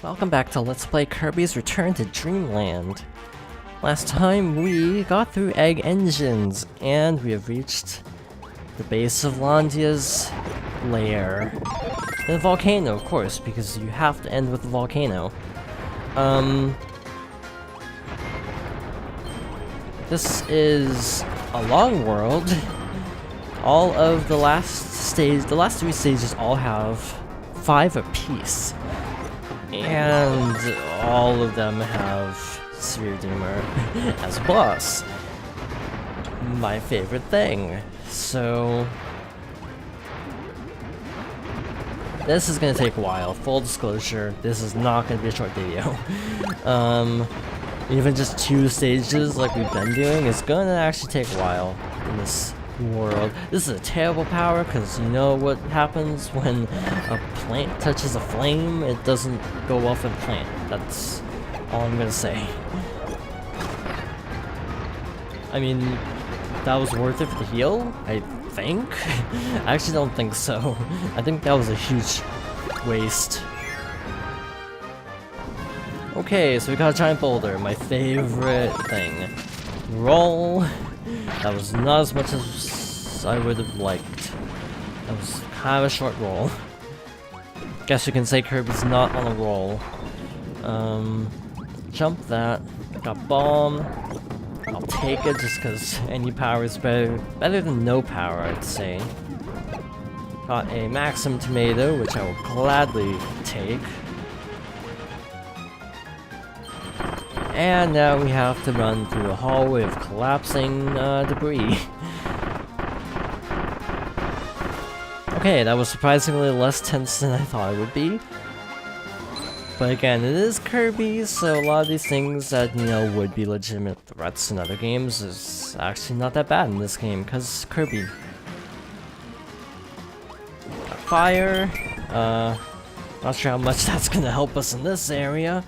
Welcome back to Let's Play Kirby's Return to Dreamland. Last time we got through egg engines, and we have reached the base of Landia's lair. And the volcano, of course, because you have to end with the volcano. This is a long world. All of the last three stages all have 5 apiece. And all of them have Sphere Deemer as a boss. My favorite thing. So this is gonna take a while. Full disclosure, this is not gonna be a short video. Even just 2 stages like we've been doing is gonna actually take a while in this world. This is a terrible power because you know what happens when a plant touches a flame? It doesn't go well for the plant. That's all I'm gonna say. I mean, that was worth it for the heal, I think? I actually don't think so. I think that was a huge waste. Okay, so we got a giant boulder, my favorite thing. Roll. That was not as much as I would have liked. That was kind of a short roll. Guess you can say Kirby's not on a roll. Jump that. Got bomb. I'll take it just because any power is better than no power, I'd say. Got a Maxim tomato, which I will gladly take. And now we have to run through a hallway of collapsing debris. Okay, that was surprisingly less tense than I thought it would be. But again, it is Kirby, so a lot of these things that, you know, would be legitimate threats in other games is actually not that bad in this game, because Kirby. Got fire. Not sure how much that's gonna help us in this area.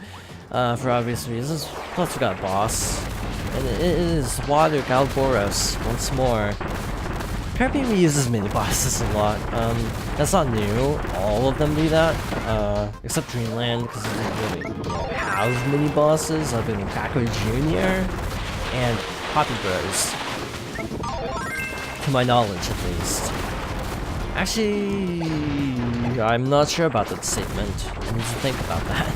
For obvious reasons. Plus we got a boss. And it is Water Galboros once more. Kirby reuses mini-bosses a lot. That's not new. All of them do that. Except Dreamland, because they didn't really have mini-bosses other than Paco Jr. and Poppy Bros. To my knowledge, at least. Actually, I'm not sure about that statement. I need to think about that.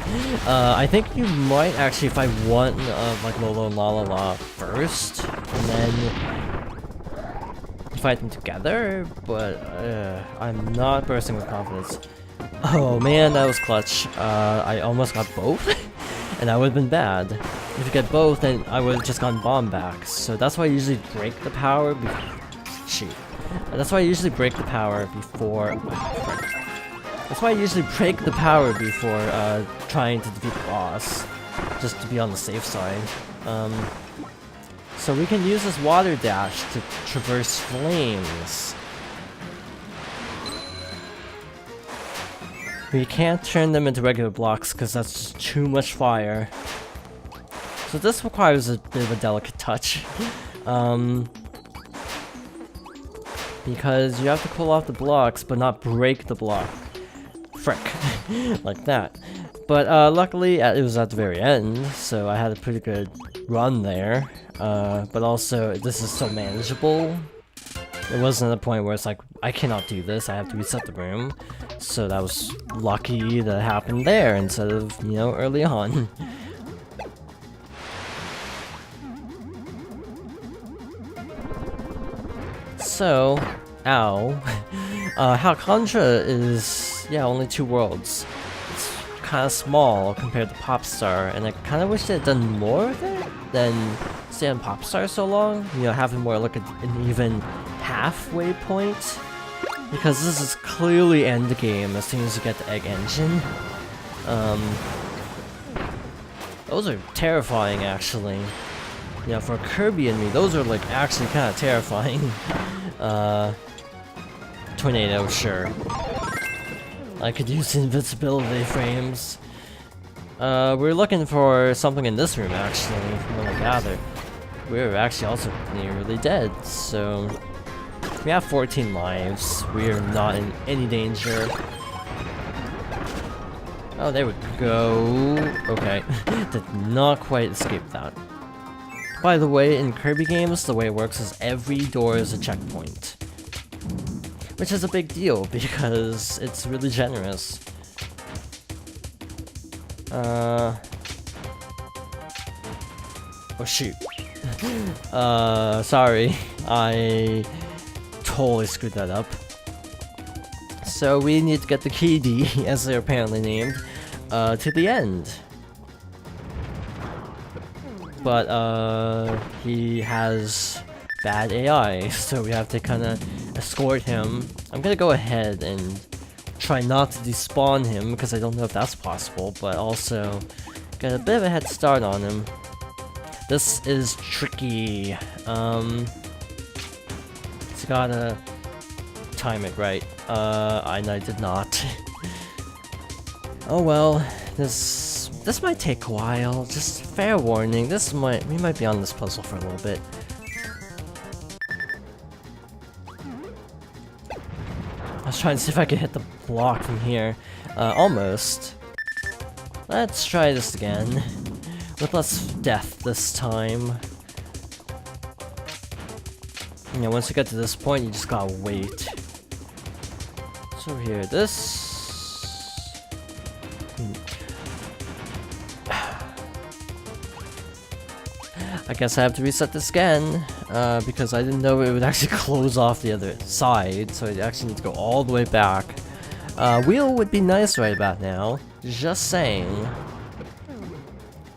I think you might actually fight one of like Lolo and La first, and then you fight them together, but I'm not bursting with confidence. Oh man, that was clutch. I almost got both, and that would have been bad. If you get both, then I would have just gotten bomb back. So that's why I usually break the power shoot. That's why I usually break the power before... That's why I usually break the power before trying to defeat the boss. Just to be on the safe side. So we can use this water dash to traverse flames. We can't turn them into regular blocks because that's just too much fire. So this requires a bit of a delicate touch. Because you have to pull off the blocks, but not break the block. Frick. Like that. But luckily, it was at the very end, so I had a pretty good run there. But also, this is so manageable. It wasn't at a point where it's like, I cannot do this, I have to reset the room. So that was lucky that it happened there, instead of, you know, early on. So, ow. Halcondra is, yeah, only 2 worlds. It's kind of small compared to Popstar, and I kind of wish they had done more with it than stay on Popstar so long. You know, having more like an even halfway point. Because this is clearly endgame as soon as you get the egg engine. Those are terrifying, actually. Yeah, for Kirby and me, those are like actually kind of terrifying. Tornado, sure. I could use invincibility frames. We're looking for something in this room, actually, from what I gather. We're actually also nearly dead, so... We have 14 lives. We are not in any danger. Oh, there we go. Okay. Did not quite escape that. By the way, in Kirby games, the way it works is every door is a checkpoint. Which is a big deal, because it's really generous. Oh shoot. Sorry. I totally screwed that up. So we need to get the Kirby, as they're apparently named, to the end. But he has bad AI, so we have to kind of escort him. I'm gonna go ahead and try not to despawn him, because I don't know if that's possible, but also get a bit of a head start on him. This is tricky. It's gotta time it right. And I did not. Oh well, this might take a while. Just fair warning. We might be on this puzzle for a little bit. I was trying to see if I could hit the block from here. Almost. Let's try this again. With less death this time. You know, once you get to this point, you just gotta wait. So here, this... I guess I have to reset this again, because I didn't know it would actually close off the other side, so I actually need to go all the way back. Wheel would be nice right about now, just saying.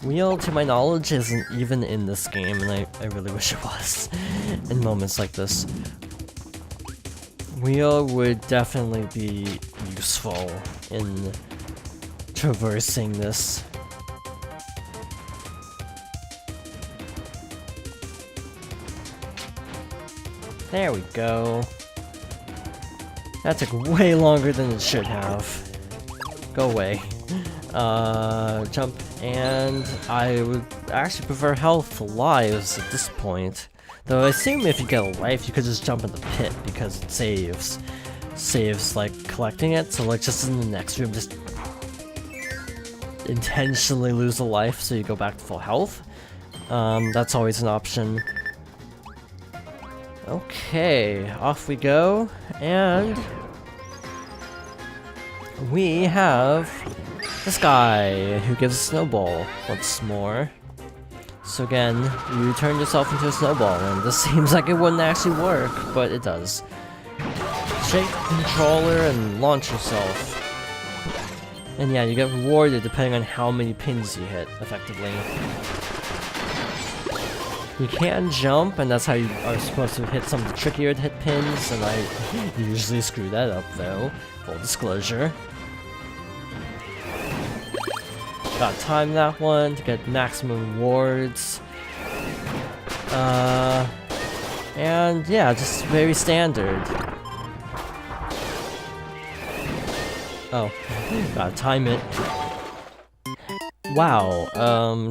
Wheel, to my knowledge, isn't even in this game, and I really wish it was, in moments like this. Wheel would definitely be useful in traversing this. There we go. That took way longer than it should have. Go away. Jump, and I would actually prefer health to lives at this point. Though I assume if you get a life, you could just jump in the pit because it saves. Saves, like, collecting it, so like just in the next room, just intentionally lose a life so you go back to full health. That's always an option. Okay, off we go, and we have this guy who gives a snowball once more. So again, you turn yourself into a snowball, and this seems like it wouldn't actually work, but it does. Shake the controller and launch yourself. And yeah, you get rewarded depending on how many pins you hit, effectively. You can jump, and that's how you are supposed to hit some of the trickier to hit pins, and I usually screw that up though, full disclosure. Gotta time that one to get maximum rewards. And yeah, just very standard. Oh, gotta time it. Wow,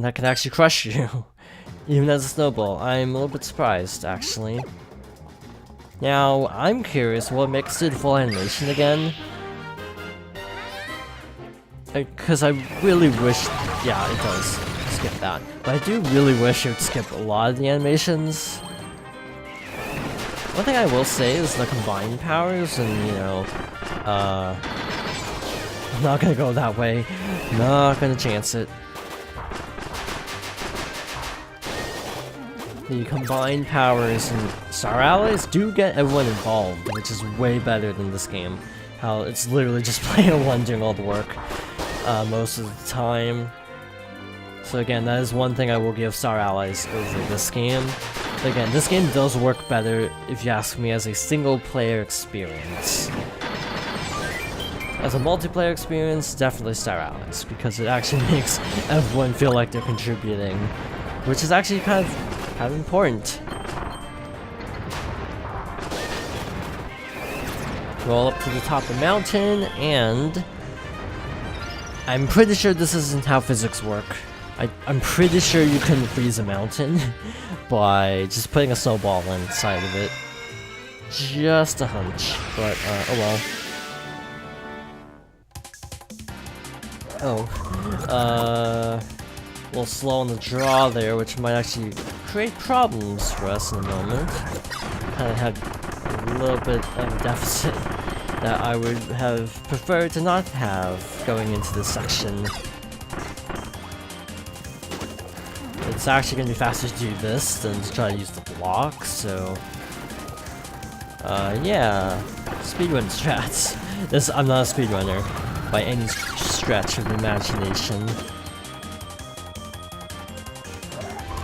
that can actually crush you. Even as a snowball. I'm a little bit surprised, actually. Now, I'm curious what makes it full animation again. Because I really wish... Yeah, it does. Skip that. But I do really wish it would skip a lot of the animations. One thing I will say is the combined powers, and you know... I'm not gonna go that way. Not gonna chance it. The combined powers and Star Allies do get everyone involved, which is way better than this game. How it's literally just player one doing all the work most of the time. So again, that is one thing I will give Star Allies over this game. But again, this game does work better, if you ask me, as a single player experience. As a multiplayer experience, definitely Star Allies, because it actually makes everyone feel like they're contributing, which is actually kind of important. Roll up to the top of the mountain, and I'm pretty sure this isn't how physics work. I'm pretty sure you couldn't freeze a mountain by just putting a snowball inside of it. Just a hunch, but oh well. Oh, a little slow on the draw there, which might actually create problems for us in a moment. Kind of had a little bit of a deficit that I would have preferred to not have going into this section. It's actually going to be faster to do this than to try to use the block, so... yeah. Speedrun strats. I'm not a speedrunner by any stretch of the imagination.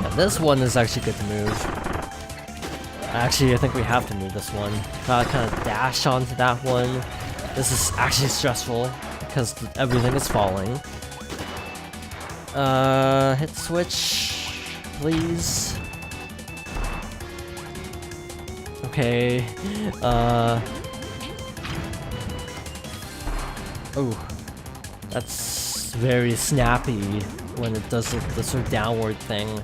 Yeah, this one is actually good to move. Actually, I think we have to move this one. Gotta kind of dash onto that one. This is actually stressful because everything is falling. Hit switch, please. Okay. Oh, that's very snappy when it does the sort of downward thing.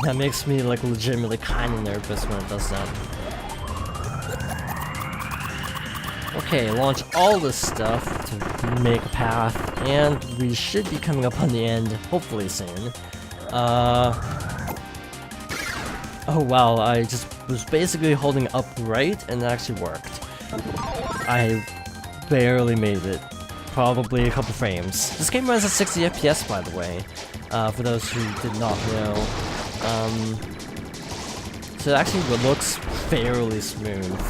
That makes me like legitimately kind of nervous when it does that. Okay, launch all this stuff to make a path, and we should be coming up on the end, hopefully soon. Oh wow, I just was basically holding upright and it actually worked. I barely made it. Probably a couple frames. This game runs at 60 FPS, by the way, for those who did not know. So it actually looks fairly smooth.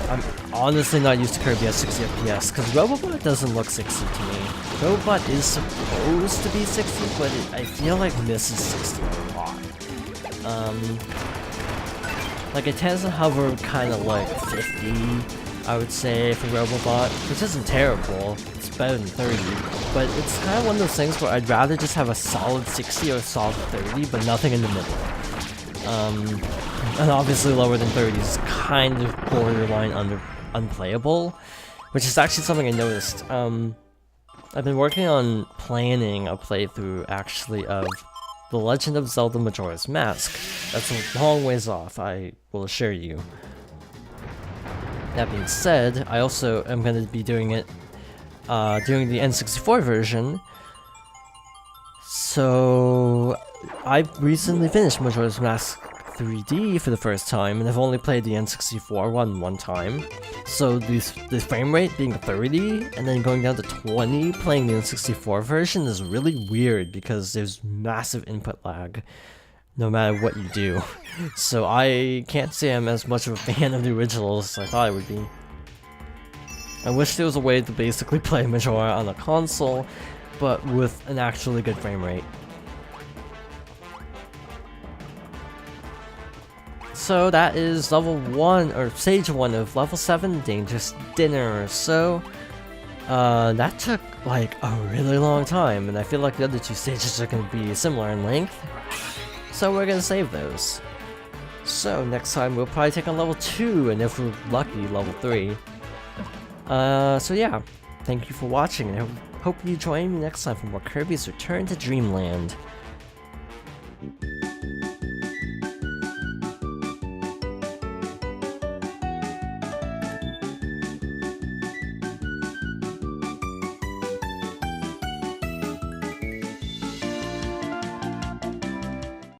I'm honestly not used to Kirby at 60 FPS, because Robobot doesn't look 60 to me. Robobot is supposed to be 60, but I feel like misses 60 a lot. Like it tends to hover kind of like 50, I would say, for Robobot, which isn't terrible. It's better than 30, but it's kind of one of those things where I'd rather just have a solid 60 or a solid 30, but nothing in the middle. And obviously lower than 30 is kind of borderline unplayable, which is actually something I noticed. I've been working on planning a playthrough, actually, of The Legend of Zelda Majora's Mask. That's a long ways off, I will assure you. That being said, I also am going to be doing it during the N64 version. So I recently finished Majora's Mask 3D for the first time, and I've only played the N64 one time. So this frame rate being 30 and then going down to 20 playing the N64 version is really weird because there's massive input lag no matter what you do. So I can't say I'm as much of a fan of the originals as I thought I would be. I wish there was a way to basically play Majora on a console, but with an actually good frame rate. So that is level 1, or stage 1 of level 7 Dangerous Dinner. So that took like a really long time, and I feel like the other two stages are going to be similar in length. So we're going to save those. So next time we'll probably take on level 2, and if we're lucky, level 3. So yeah, thank you for watching, and I hope you join me next time for more Kirby's Return to Dreamland.